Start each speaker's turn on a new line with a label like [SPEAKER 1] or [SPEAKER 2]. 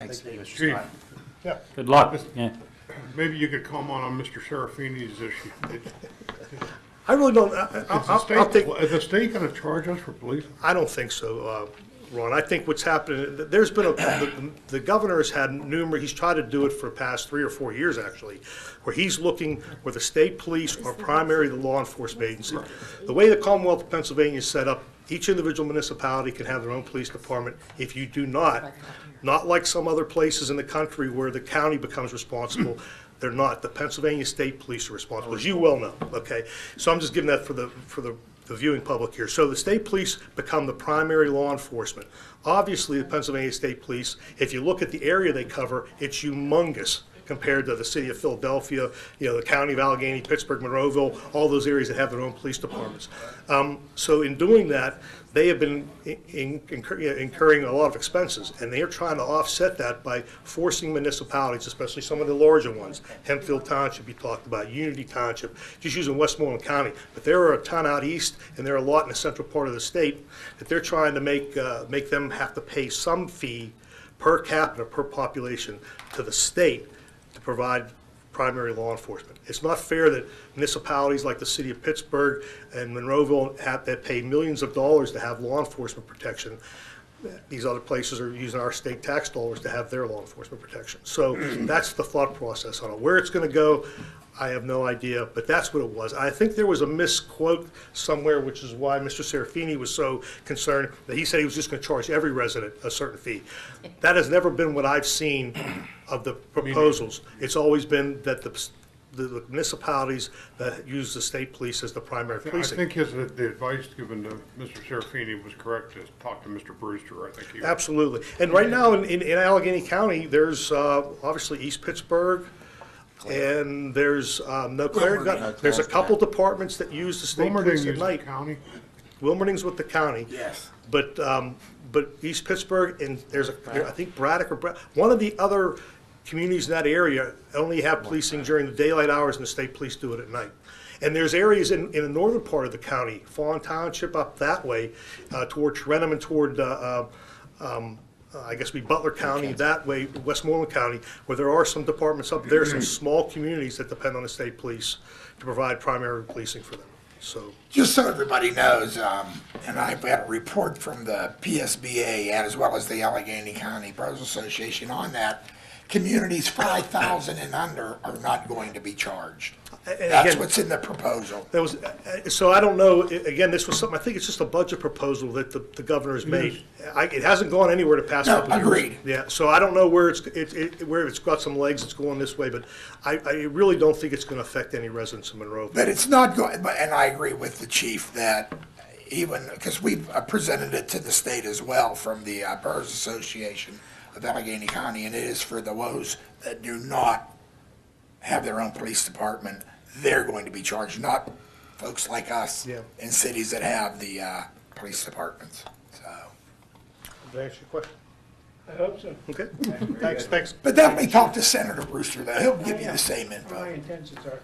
[SPEAKER 1] Thanks, Mr.
[SPEAKER 2] Chief.
[SPEAKER 1] Scott.
[SPEAKER 2] Yeah.
[SPEAKER 3] Good luck. Yeah.
[SPEAKER 2] Maybe you could comment on Mr. Serafini's issue.
[SPEAKER 4] I really don't,
[SPEAKER 2] Is the state going to charge us for police?
[SPEAKER 4] I don't think so, Ron. I think what's happened, there's been the governor has had numerous, he's tried to do it for the past 3 or 4 years, actually, where he's looking where the state police are primary the law enforcement agency. The way the Commonwealth of Pennsylvania is set up, each individual municipality can have their own police department. If you do not like some other places in the country where the county becomes responsible, they're not. The Pennsylvania State Police are responsible, as you well know, okay? So I'm just giving that for the viewing public here. So the state police become the primary law enforcement. Obviously, the Pennsylvania State Police, if you look at the area they cover, it's humongous compared to the city of Philadelphia, the county of Allegheny, Pittsburgh, Monroeville, all those areas that have their own police departments. So in doing that, they have been incurring a lot of expenses, and they are trying to offset that by forcing municipalities, especially some of the larger ones, Hempfield Township you talked about, Unity Township, just using Westmoreland County. But there are a ton out east, and there are a lot in the central part of the state that they're trying to make them have to pay some fee per capita, per population, to the state to provide primary law enforcement. It's not fair that municipalities like the city of Pittsburgh and Monroeville that pay millions of dollars to have law enforcement protection. These other places are using our state tax dollars to have their law enforcement protection. So that's the thought process on it. Where it's going to go, I have no idea, but that's what it was. I think there was a misquote somewhere, which is why Mr. Serafini was so concerned that he said he was just going to charge every resident a certain fee. That has never been what I've seen of the proposals. It's always been that the municipalities that use the state police as the primary policing.
[SPEAKER 2] I think the advice given to Mr. Serafini was correct to talk to Mr. Brewster. I think he was.
[SPEAKER 4] Absolutely. And right now in Allegheny County, there's obviously East Pittsburgh, and there's there's a couple departments that use the state police at night.
[SPEAKER 2] County?
[SPEAKER 4] Wilmerding's with the county.
[SPEAKER 1] Yes.
[SPEAKER 4] But East Pittsburgh, and I think Braddock one of the other communities in that area only have policing during the daylight hours, and the state police do it at night. And there's areas in the northern part of the county, Fawn Township up that way, toward Trentham and toward I guess Butler County, that way, Westmoreland County, where there are some departments up there, some small communities that depend on the state police to provide primary policing for them. So,
[SPEAKER 5] just so everybody knows, and I've had a report from the PSBA as well as the Allegheny County Pros Association on that, communities 5,000 and under are not going to be charged. That's
[SPEAKER 4] again,
[SPEAKER 5] what's in the proposal.
[SPEAKER 4] that was, so I don't know, again, this was something, I think it's just a budget proposal that the governor's made. It hasn't gone anywhere the past
[SPEAKER 5] No,
[SPEAKER 4] couple of years.
[SPEAKER 5] agreed.
[SPEAKER 4] Yeah, so I don't know where where it's got some legs, it's going this way, but I really don't think it's going to affect any residents in Monroe.
[SPEAKER 5] But it's not going, and I agree with the chief that even, because we've presented it to the state as well from the Pros Association of Allegheny County, and it is for those that do not have their own police department. They're going to be charged, not folks like us in cities that have the police departments. So,
[SPEAKER 4] Did I answer your question?
[SPEAKER 6] I hope so.
[SPEAKER 4] Okay, thanks.
[SPEAKER 5] but definitely talk to Senator Brewster, though. He'll give you the same info.
[SPEAKER 6] My intentions are